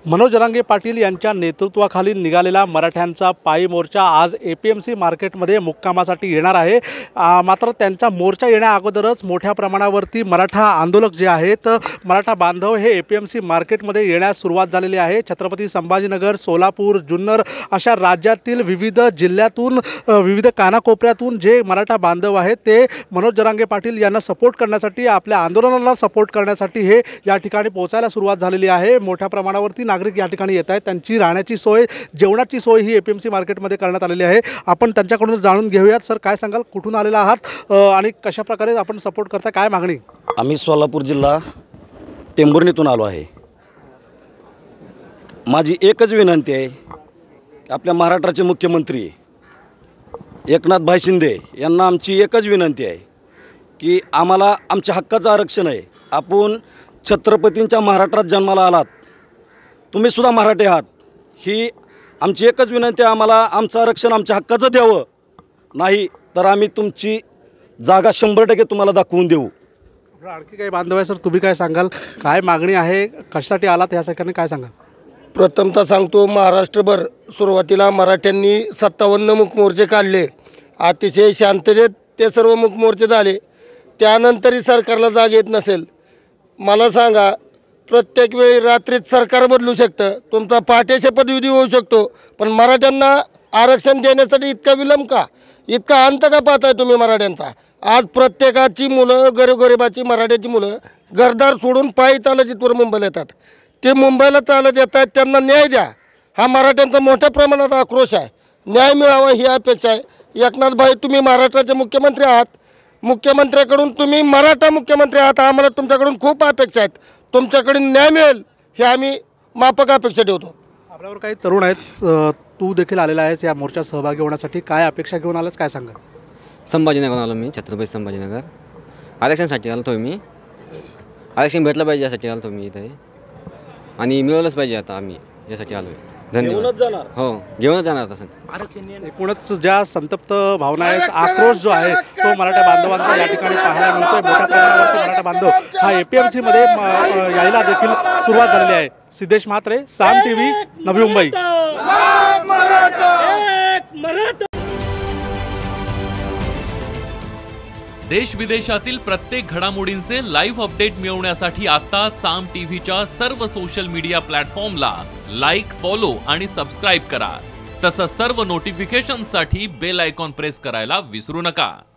मनोज जरांगे पाटील यांच्या नेतृत्वाखाली निघालेला मराठ्यांचा पायी मोर्चा आज APMC मार्केटमध्ये मुक्कामासाठी येणार आहे। मात्र त्यांचा मोर्चा येण्या अगोदरच मोठ्या प्रमाणावरती मराठा आंदोलक जे आहेत, मराठा बांधव हे APMC मार्केटमध्ये येण्यास सुरुवात झालेली आहे। छत्रपती संभाजीनगर, सोलापूर, जुन्नर अशा राज्यातील विविध जिल्ह्यातून विविध कानाकोपऱ्यातून जे मराठा बांधव आहेत ते मनोज जरांगे पाटील यांना सपोर्ट करण्यासाठी, आपल्या आंदोलनाला सपोर्ट करण्यासाठी हे या ठिकाणी पोहोचायला सुरुवात झालेली आहे। मोठ्या प्रमाणावरती नागरिक या ठिकाणी येत आहेत। त्यांची राहण्याची सोय, जेवणाची सोय ही APMC मार्केटमध्ये करण्यात आलेली आहे। आपण त्यांच्याकडून जाणून घेऊयात। सर, काय सांगाल, कुठून आलेला आहात आणि कशा प्रकारे आपण सपोर्ट करता, काय मागणी? आम्ही सोलापूर जिल्हा टेंभुर्णीतून आलो आहे। माझी एकच विनंती आहे की आपल्या महाराष्ट्राचे मुख्यमंत्री एकनाथ भाई शिंदे यांना आमची एकच विनंती आहे की आम्हाला आमच्या हक्काचं आरक्षण आहे। आपण छत्रपतींच्या महाराष्ट्रात जन्माला आलात, तुम्ही सुद्धा मराठे आहात, ही आमची एकच विनंती आहे। आम्हाला आमचं आरक्षण आमच्या हक्काचं द्यावं, नाही तर आम्ही तुमची जागा 100% तुम्हाला दाखवून देऊ। आणखी काही बांधव आहे सर, तुम्ही काय सांगाल, काय मागणी आहे, कशासाठी आलात यासाठी काय सांगाल? प्रथमतः सांगतो, महाराष्ट्रभर सुरुवातीला मराठ्यांनी 57 मुक मोर्चे काढले, अतिशय शांततेत ते सर्व मुक मोर्चे झाले। त्यानंतरही सरकारला जाग येत नसेल, मला सांगा, प्रत्येक वेळी रात्रीत सरकार बदलू शकतं, तुमचा पहाटे शपथविधी होऊ शकतो, पण मराठ्यांना आरक्षण देण्यासाठी इतका विलंब का, इतका अंत का पाहताय तुम्ही मराठ्यांचा? आज प्रत्येकाची मुलं, गरीबाची मराठ्याची मुलं घरदार सोडून पायी चालत इथवर मुंबईला येतात। ते मुंबईला चालत येत आहेत, त्यांना न्याय द्या, हा मराठ्यांचा मोठ्या प्रमाणात आक्रोश आहे। न्याय मिळावा ही अपेक्षा आहे। एकनाथ भाई, तुम्ही महाराष्ट्राचे मुख्यमंत्री आहात, मुख्यमंत्र्याकडून तुम्ही मराठा मुख्यमंत्री आहात, आम्हाला तुमच्याकडून खूप अपेक्षा आहेत, तुमच्याकडून न्याय मिळेल हे आम्ही माफक अपेक्षा ठेवतो। आपल्यावर काही तरुण आहेत, तू देखील आलेला आहेस या मोर्चात सहभागी होण्यासाठी, काय अपेक्षा घेऊन आलास, काय सांगा? संभाजीनगरहून आलो मी, छत्रपती संभाजीनगर। आरक्षणासाठी आलो मी, आरक्षण भेटलं पाहिजे यासाठी आलो मी इथे, आणि मिळवलंच पाहिजे आता, आम्ही यासाठी आलो आहे। धन्यवाद। हो, घेऊनच जाणार तसं आरक्षण। एकूणच ज्या संतप्त भावना आहेत, आक्रोश जो आहे तो मराठा बांधवांचा या ठिकाणी पाहायला मिळतोय। मोठ्या प्रमाणावरती मराठा बांधव हा APMC मध्ये यायला देखील सुरुवात झालेली आहे। सिद्धेश म्हात्रे, साम TV, नवी मुंबई। देश विदेशातील प्रत्येक घडामोडींचे लाईव्ह अपडेट मिळवण्यासाठी आता साम टीव्हीच्या सर्व सोशल मीडिया प्लॅटफॉर्मला लाईक, फॉलो आणि सबस्क्राईब करा। तसंच सर्व नोटिफिकेशनसाठी बेल आयकॉन प्रेस करायला विसरू नका।